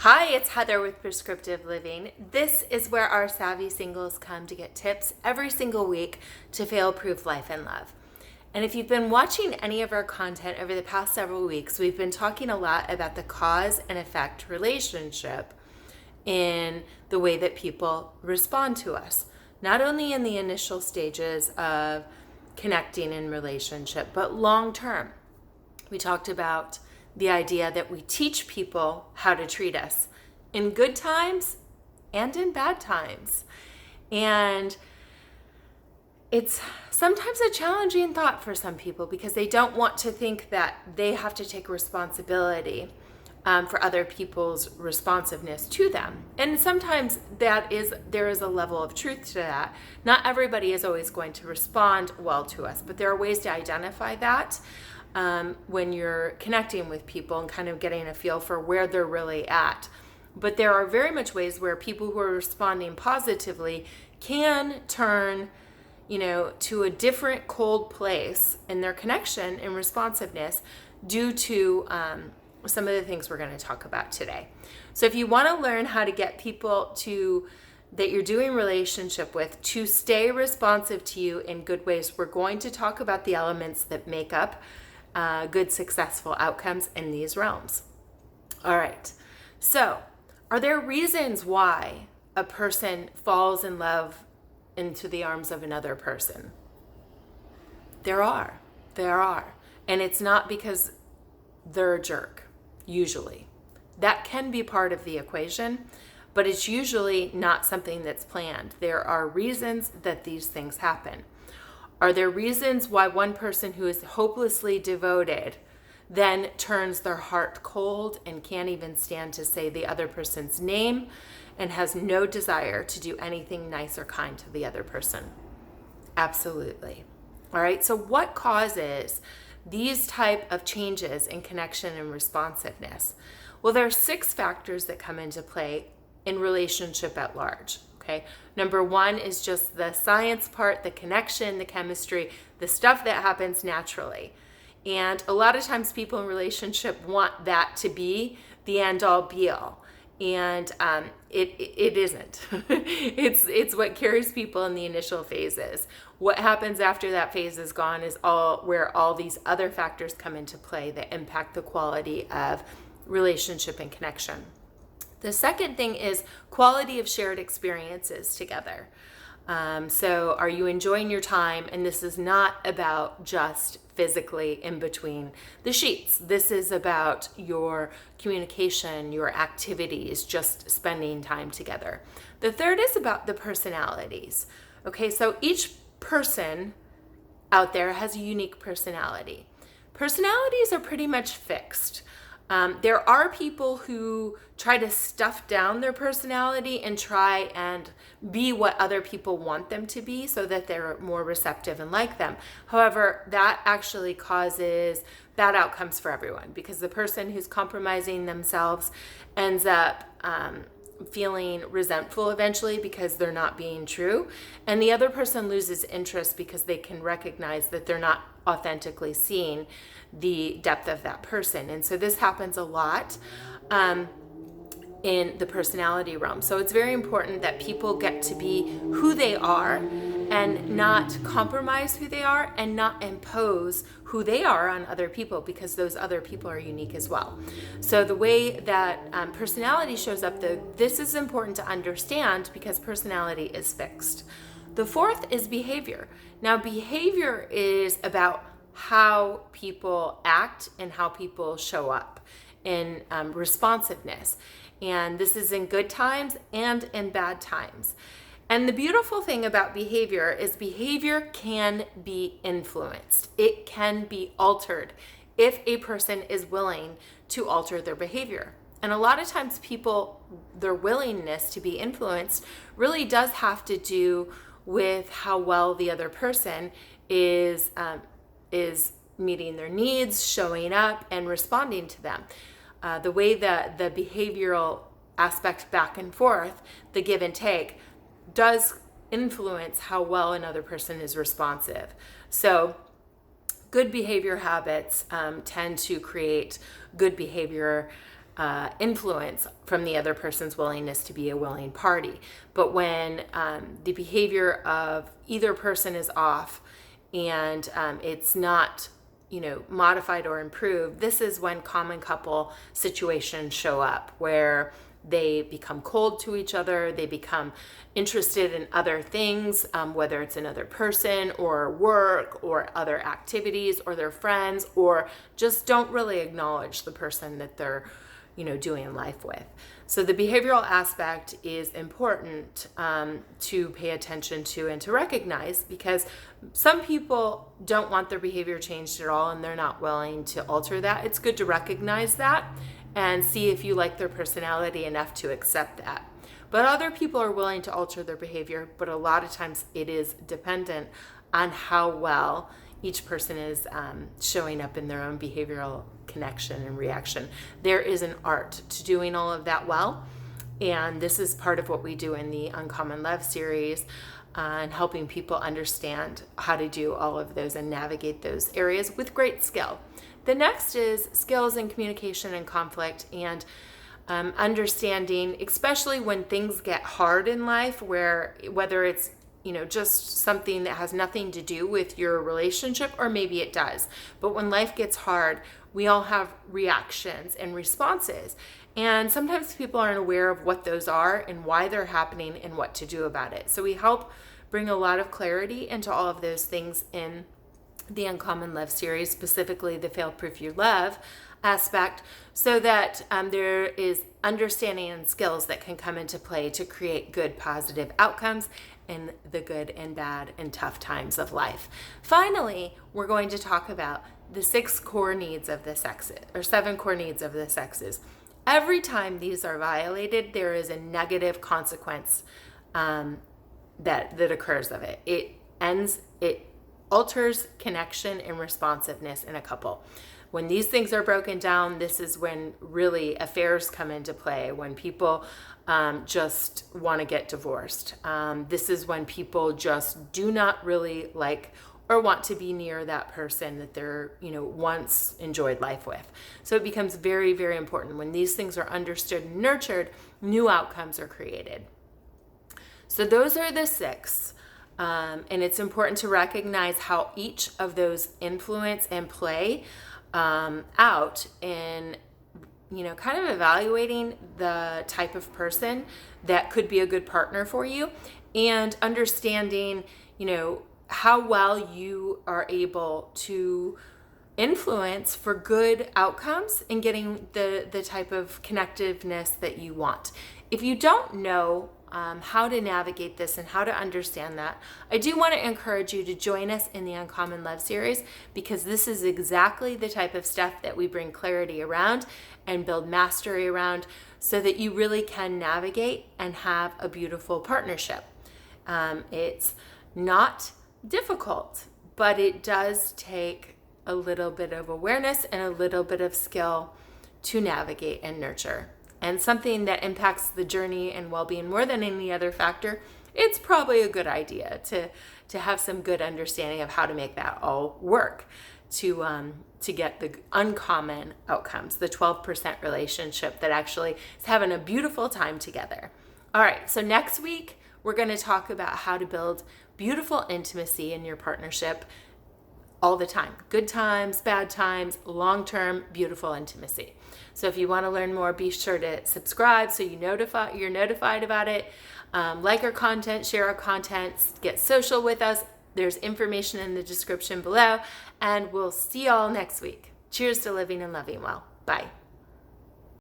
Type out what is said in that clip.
Hi, it's Heather with Prescriptive Living. This is where our savvy singles come to get tips every single week to fail-proof life and love. And if you've been watching any of our content over the past several weeks, we've been talking a lot about the cause and effect relationship in the way that people respond to us, not only in the initial stages of connecting in relationship, but long term. We talked about the idea that we teach people how to treat us in good times and in bad times. And it's sometimes a challenging thought for some people because they don't want to think that they have to take responsibility for other people's responsiveness to them. And sometimes there is a level of truth to that. Not everybody is always going to respond well to us, but there are ways to identify that when you're connecting with people and kind of getting a feel for where they're really at. But there are very much ways where people who are responding positively can turn, to a different cold place in their connection and responsiveness due to some of the things we're going to talk about today. So if you want to learn how to get people that you're doing relationship with to stay responsive to you in good ways, we're going to talk about the elements that make up good, successful outcomes in these realms. All right. So, are there reasons why a person falls in love into the arms of another person? There are. And it's not because they're a jerk, usually. That can be part of the equation, but it's usually not something that's planned. There are reasons that these things happen. Are there reasons why one person who is hopelessly devoted then turns their heart cold and can't even stand to say the other person's name and has no desire to do anything nice or kind to the other person? Absolutely. All right, so what causes these type of changes in connection and responsiveness? Well, there are 6 factors that come into play in relationship at large. Okay. Number 1 is just the science part, the connection, the chemistry, the stuff that happens naturally. And a lot of times people in relationship want that to be the end all be all. And it isn't. It's what carries people in the initial phases. What happens after that phase is gone is where all these other factors come into play that impact the quality of relationship and connection. The second thing is quality of shared experiences together. So are you enjoying your time? And this is not about just physically in between the sheets. This is about your communication, your activities, just spending time together. The third is about the personalities. Okay, so each person out there has a unique personality. Personalities are pretty much fixed. There are people who try to stuff down their personality and try and be what other people want them to be so that they're more receptive and like them. However, that actually causes bad outcomes for everyone because the person who's compromising themselves ends up feeling resentful eventually because they're not being true. And the other person loses interest because they can recognize that they're not authentically seeing the depth of that person. And so this happens a lot in the personality realm. So it's very important that people get to be who they are and not compromise who they are and not impose who they are on other people because those other people are unique as well. So the way that personality shows up, this is important to understand because personality is fixed. The fourth is behavior. Now, behavior is about how people act and how people show up in responsiveness. And this is in good times and in bad times. And the beautiful thing about behavior is behavior can be influenced. It can be altered if a person is willing to alter their behavior. And a lot of times people, their willingness to be influenced really does have to do with how well the other person is meeting their needs, showing up, and responding to them. The way that the behavioral aspect back and forth, the give and take, does influence how well another person is responsive. So good behavior habits tend to create good behavior influence from the other person's willingness to be a willing party. But when the behavior of either person is off and it's not, modified or improved, this is when common couple situations show up where they become cold to each other, they become interested in other things, whether it's another person or work or other activities or their friends, or just don't really acknowledge the person that they're doing life with. So the behavioral aspect is important to pay attention to and to recognize, because some people don't want their behavior changed at all and they're not willing to alter that. It's good to recognize that and see if you like their personality enough to accept that. But other people are willing to alter their behavior, but a lot of times it is dependent on how well each person is showing up in their own behavioral connection and reaction. There is an art to doing all of that well, and this is part of what we do in the Uncommon Love series, and helping people understand how to do all of those and navigate those areas with great skill. The next is skills in communication and conflict, and understanding, especially when things get hard in life, whether it's just something that has nothing to do with your relationship, or maybe it does. But when life gets hard, we all have reactions and responses. And sometimes people aren't aware of what those are and why they're happening and what to do about it. So we help bring a lot of clarity into all of those things in the Uncommon Love series, specifically the Failproof Your Love aspect, so that there is understanding and skills that can come into play to create good, positive outcomes in the good and bad and tough times of life. Finally, we're going to talk about the 7 core needs of the sexes. Every time these are violated, there is a negative consequence that occurs of it. It alters connection and responsiveness in a couple. When these things are broken down, this is when really affairs come into play, when people just want to get divorced. This is when people just do not really like or want to be near that person that they're, once enjoyed life with. So it becomes very, very important. When these things are understood and nurtured, new outcomes are created. So those are the 6. And it's important to recognize how each of those influence and play out in, kind of evaluating the type of person that could be a good partner for you, and understanding, how well you are able to influence for good outcomes and getting the type of connectiveness that you want. If you don't know how to navigate this and how to understand that, I do want to encourage you to join us in the Uncommon Love series, because this is exactly the type of stuff that we bring clarity around and build mastery around, so that you really can navigate and have a beautiful partnership. It's not difficult, but it does take a little bit of awareness and a little bit of skill to navigate and nurture. And something that impacts the journey and well-being more than any other factor, it's probably a good idea to have some good understanding of how to make that all work to get the uncommon outcomes, the 12% relationship that actually is having a beautiful time together. All right, so next week, we're going to talk about how to build beautiful intimacy in your partnership all the time. Good times, bad times, long-term, beautiful intimacy. So if you want to learn more, be sure to subscribe so you're notified about it. Like our content, share our content, get social with us. There's information in the description below, and we'll see y'all next week. Cheers to living and loving well. Bye.